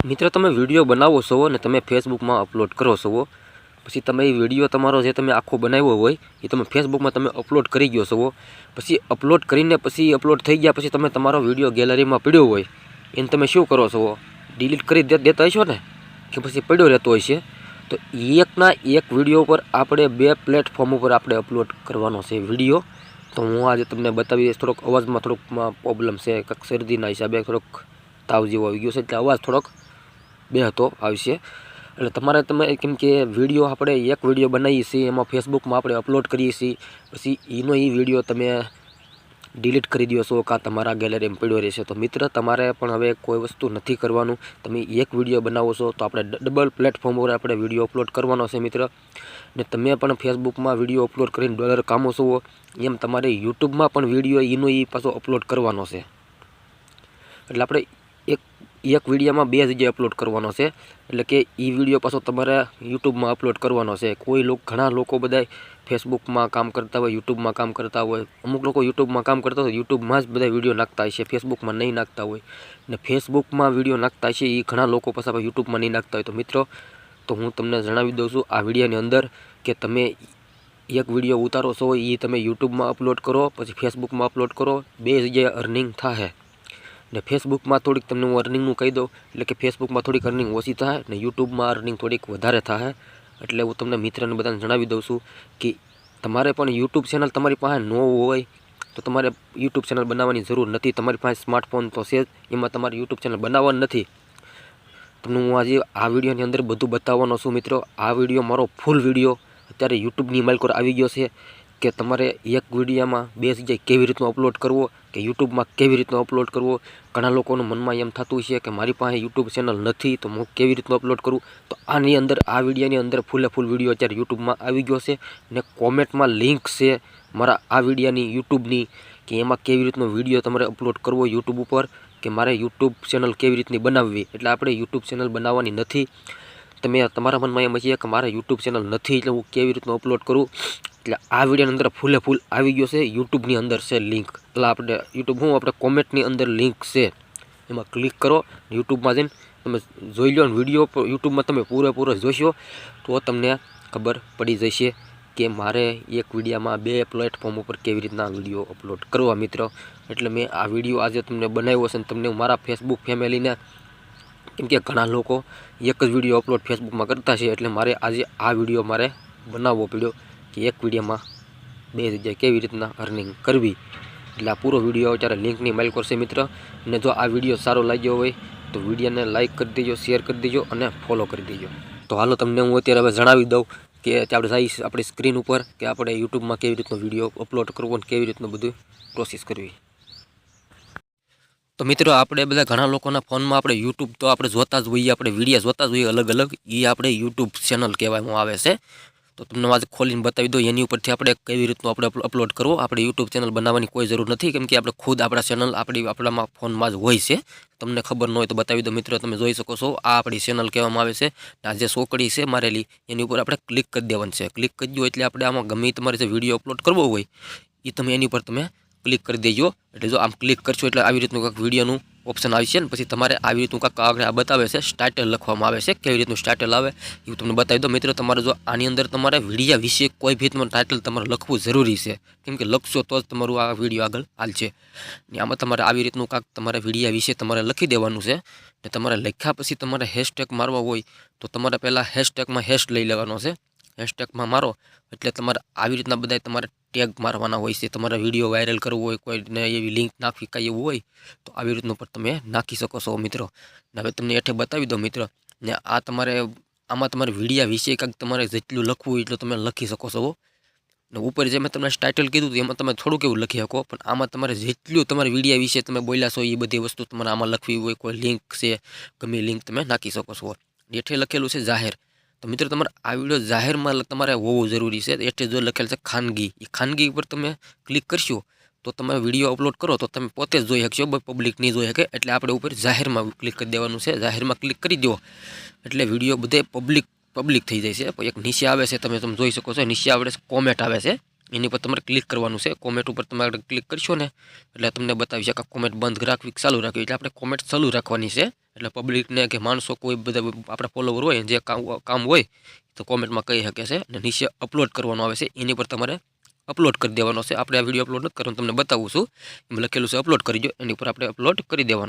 मित्र તમે વિડિયો બનાવો છો ને તમે ફેસબુકમાં અપલોડ કરો છો પછી તમે એ વિડિયો તમારો જે તમે આખો બનાવ્યો હોય એ તમે ફેસબુકમાં તમે અપલોડ કરી ગયો છો પછી અપલોડ કરીને પછી અપલોડ થઈ ગયા પછી તમે તમારો વિડિયો ગેલેરીમાં પડ્યો હોય એને તમે શું કરો છો ડિલીટ કરી દેતા હશો ને કે પછી પડ્યો રહેતો હોય છે તો એકના એક વિડિયો પર આપણે બે પ્લેટફોર્મ ઉપર આપણે અપલોડ કરવાનો છે વિડિયો તો હું આજે તમને બતાવી થોડોક અવાજમાં થોડોક પ્રોબ્લેમ છે કંઈક શરદીના હિસાબે થોડોક તાવ જેવો આવી ગયો છે એટલે અવાજ થોડોક બેહતો આવશે એટલે તમારે તમે કેમ કે વિડિયો આપણે એક વિડિયો બનાવીએ છીએ એમાં ફેસબુકમાં આપણે અપલોડ કરીએ છીએ પછી એનો એ વિડિયો તમે ડિલીટ કરી દો છો કાં તમારા ગેલેરીમાં પડ્યો રહેશે તો મિત્ર તમારે પણ હવે કોઈ વસ્તુ નથી કરવાનું તમે એક વિડિયો બનાવો છો તો આપણે ડબલ પ્લેટફોર્મ પર આપણે વિડિયો અપલોડ કરવાનો છે મિત્ર ને તમે પણ ફેસબુકમાં વિડિયો અપલોડ કરીને ડોલર કામો છો એમ તમારે યુટ્યુબમાં પણ વિડિયો એનો એ પાછો અપલોડ કરવાનો છે એટલે આપણે એક વિડિયોમાં બે જગ્યાએ અપલોડ કરવાનો છે એટલે કે એ વિડિયો પાછો તમારે યુટ્યુબમાં અપલોડ કરવાનો છે કોઈ લોકો ઘણા લોકો બધા ફેસબુકમાં કામ કરતા હોય યુટ્યુબમાં કામ કરતા હોય અમુક લોકો યુટ્યુબમાં કામ કરતા હોય યુટ્યુબમાં જ બધા વિડિયો નાખતા હોય છે ફેસબુકમાં નહીં નાખતા હોય ને ફેસબુકમાં વિડિયો નાખતા છે એ ઘણા લોકો પાછા યુટ્યુબમાં નહીં નાખતા હોય તો મિત્રો તો હું તમને જણાવી દઉં છું આ વિડિયોની અંદર કે તમે એક વિડિયો ઉતારો છો એ તમે યુટ્યુબમાં અપલોડ કરો પછી ફેસબુકમાં અપલોડ કરો બે જગ્યાએ અર્નિંગ થાય ને ફેસબુકમાં થોડીક તમને હું અર્નિંગનું કહી દઉં એટલે કે ફેસબુકમાં થોડીક અર્નિંગ ઓછી થાય ને યુટ્યુબમાં અર્નિંગ થોડીક વધારે થાય એટલે હું તમને મિત્રને બધાને જણાવી દઉં છું કે તમારે પણ યુટ્યુબ ચેનલ તમારી પાસે ન હોય તો તમારે યુટ્યુબ ચેનલ બનાવવાની જરૂર નથી તમારી પાસે સ્માર્ટફોન તો છે જ એમાં તમારે યુટ્યુબ ચેનલ બનાવવાનું નથી તમને હું આજે આ વિડીયોની અંદર બધું બતાવવાનો છું મિત્રો આ વિડીયો મારો ફૂલ વિડીયો અત્યારે યુટ્યુબની માઇલ પર આવી ગયો છે કે તમારે એક વિડીયોમાં બે જગ્યાએ કેવી રીતનું અપલોડ કરવો કે યુટ્યુબમાં કેવી રીતનું અપલોડ કરવો ઘણા લોકોનું મનમાં એમ થતું છે કે મારી પાસે યુટ્યુબ ચેનલ નથી તો હું કેવી રીતનું અપલોડ કરું તો આની અંદર આ વિડીયોની અંદર ફૂલે ફૂલ વિડીયો અત્યારે યુટ્યુબમાં આવી ગયો છે ને કોમેન્ટમાં લિંક છે મારા આ વિડીયોની યુટ્યુબની કે એમાં કેવી રીતનો વિડીયો તમારે અપલોડ કરવો યુટ્યુબ ઉપર કે મારે યુટ્યુબ ચેનલ કેવી રીતની બનાવવી એટલે આપણે યુટ્યુબ ચેનલ બનાવવાની નથી તમે તમારા મનમાં એમ છે કે મારે યુટ્યુબ ચેનલ નથી એટલે હું કેવી રીતનું અપલોડ કરું એટલે આ વિડીયોની અંદર ફૂલે ફૂલ આવી ગયો છે યુટ્યુબની અંદર છે લિંક એટલે આપણે યુટ્યુબ આપણે કોમેન્ટની અંદર લિંક છે એમાં ક્લિક કરો યુટ્યુબમાં જઈને તમે જોઈ લો વિડીયો યુટ્યુબમાં તમે પૂરેપૂરો જોશો તો તમને ખબર પડી જશે કે મારે એક વિડીયોમાં બે પ્લેટફોર્મ ઉપર કેવી રીતના વિડીયો અપલોડ કરવા મિત્રો એટલે મેં આ વિડીયો આજે તમને બનાવ્યો છે અને તમને મારા ફેસબુક ફેમિલીને કેમ કે ઘણા લોકો એક જ વિડીયો અપલોડ ફેસબુકમાં કરતા છે એટલે મારે આજે આ વિડીયો મારે બનાવવો પડ્યો કે એક વિડીયોમાં બે જગ્યાએ કેવી રીતના અર્નિંગ કરવી એટલે આ પૂરો વિડીયો અત્યારે લિંકની મેલ કરશે મિત્ર અને જો આ વિડીયો સારો લાગ્યો હોય તો વિડીયોને લાઇક કરી દેજો શેર કરી દેજો અને ફોલો કરી દેજો તો હાલો તમને હું અત્યારે હવે જણાવી દઉં કે આપણે જઈશ આપણી સ્ક્રીન ઉપર કે આપણે યુટ્યુબમાં કેવી રીતનો વિડીયો અપલોડ કરવો અને કેવી રીતનું બધું પ્રોસેસ કરવી તો મિત્રો આપણે બધા ઘણા લોકોના ફોનમાં આપણે યુટ્યુબ તો આપણે જોતા જ હોઈએ આપણે વિડીયો જોતા જ હોઈએ અલગ અલગ એ આપણે યુટ્યુબ ચેનલ કહેવામાં આવે છે તો તમને આજે ખોલીને બતાવી દો એની ઉપરથી આપણે કેવી રીતનું આપણે અપલોડ કરવો આપણે યુટ્યુબ ચેનલ બનાવવાની કોઈ જરૂર નથી કેમ કે આપણે ખુદ આપણા ચેનલ આપણામાં ફોનમાં જ હોય છે તમને ખબર ન હોય તો બતાવી દો મિત્રો તમે જોઈ શકો છો આ આપણી ચેનલ કહેવામાં આવે છે આ જે સોકડી છે મારેલી એની ઉપર આપણે ક્લિક કરી દેવાનું છે ક્લિક કરી દો એટલે આપણે આમાં ગમે તમારે જે વિડીયો અપલોડ કરવો હોય એ તમે એની ઉપર તમે ક્લિક કરી દેજો એટલે જો આમ ક્લિક કરશો એટલે આવી રીતનું કાંઈક વિડીયોનું ઓપ્શન આવશે ને પછી તમારે આવી રીતનું કાંઈક આગળ આ બતાવે છે ટાઇટલ લખવામાં આવે છે કેવી રીતનું ટાઇટલ આવે એવું તમને બતાવી દો મિત્રો તમારે જો આની અંદર તમારે વિડીયા વિશે કોઈ ભી તમારું ટાઇટલ તમારે લખવું જરૂરી છે કેમ કે લખશો તો જ તમારું આ વિડીયો આગળ હાલશે ને આમાં તમારે આવી રીતનું કાંઈક તમારે વિડીયા વિશે તમારે લખી દેવાનું છે ને તમારે લખ્યા પછી તમારે હેશટેગ મારવા હોય તો તમારે પહેલાં હેશટેગમાં હેશ લઈ લેવાનો છે હેશટેગમાં મારો એટલે તમારે આવી રીતના બધા તમારે ટેગ મારવાના હોય છે તમારે વિડીયો વાયરલ કરવો હોય કોઈને એવી લિંક નાખવી કાંઈ એવું હોય તો આવી રીતનું પણ તમે નાખી શકો છો મિત્રો ને હવે તમને એઠે બતાવી દો મિત્રો ને આ તમારે આમાં તમારે વિડીયા વિશે કાંઈક તમારે જેટલું લખવું હોય એટલું તમે લખી શકો છો ને ઉપર જે મેં તમને ટાઇટલ કીધું એમાં તમે થોડુંક એવું લખી શકો પણ આમાં તમારે જેટલું તમારે વિડીયા વિશે તમે બોલ્યા છો એ બધી વસ્તુ તમારે આમાં લખવી હોય કોઈ લિંક છે ગમે લિંક તમે નાખી શકો છો એઠે લખેલું છે જાહેર તો મિત્રો તમારે આ વિડીયો જાહેરમાં તમારે હોવું જરૂરી છે એટલે જો લખેલ છે ખાનગી એ ખાનગી ઉપર તમે ક્લિક કરશો તો તમે વિડીયો અપલોડ કરો તો તમે પોતે જ જોઈ શકશો પબ્લિક નહીં જોઈ શકે એટલે આપણે ઉપર જાહેરમાં ક્લિક કરી દેવાનું છે જાહેરમાં ક્લિક કરી દો એટલે વિડીયો બધે પબ્લિક થઈ જાય છે એક નીચે આવે છે તમે જોઈ શકો છો નીચે આવે છે કોમેન્ટ આવે છે એની પર તમારે ક્લિક કરવાનું છે। કોમેન્ટ ઉપર તમારે ક્લિક કરશો ને એટલે તમને બતાવી છે કે કોમેન્ટ બંધ રાખવી કે ચાલુ રાખવી। એટલે આપણે કોમેન્ટ ચાલુ રાખવાની છે। એટલે પબ્લિકને કે માણસો કોઈ બધા આપણા ફોલોવર હોય જે કામ હોય તો કોમેન્ટમાં કહી શકે છે। અને નીચે અપલોડ કરવાનું આવે છે એની પર તમારે અપલોડ કરી દેવાનો છે। આપણે આ વિડીયો અપલોડ નથી કરવાનો, તમને બતાવું છું, એમ લખેલું છે અપલોડ કરી દો, એની ઉપર આપણે અપલોડ કરી દેવાનું।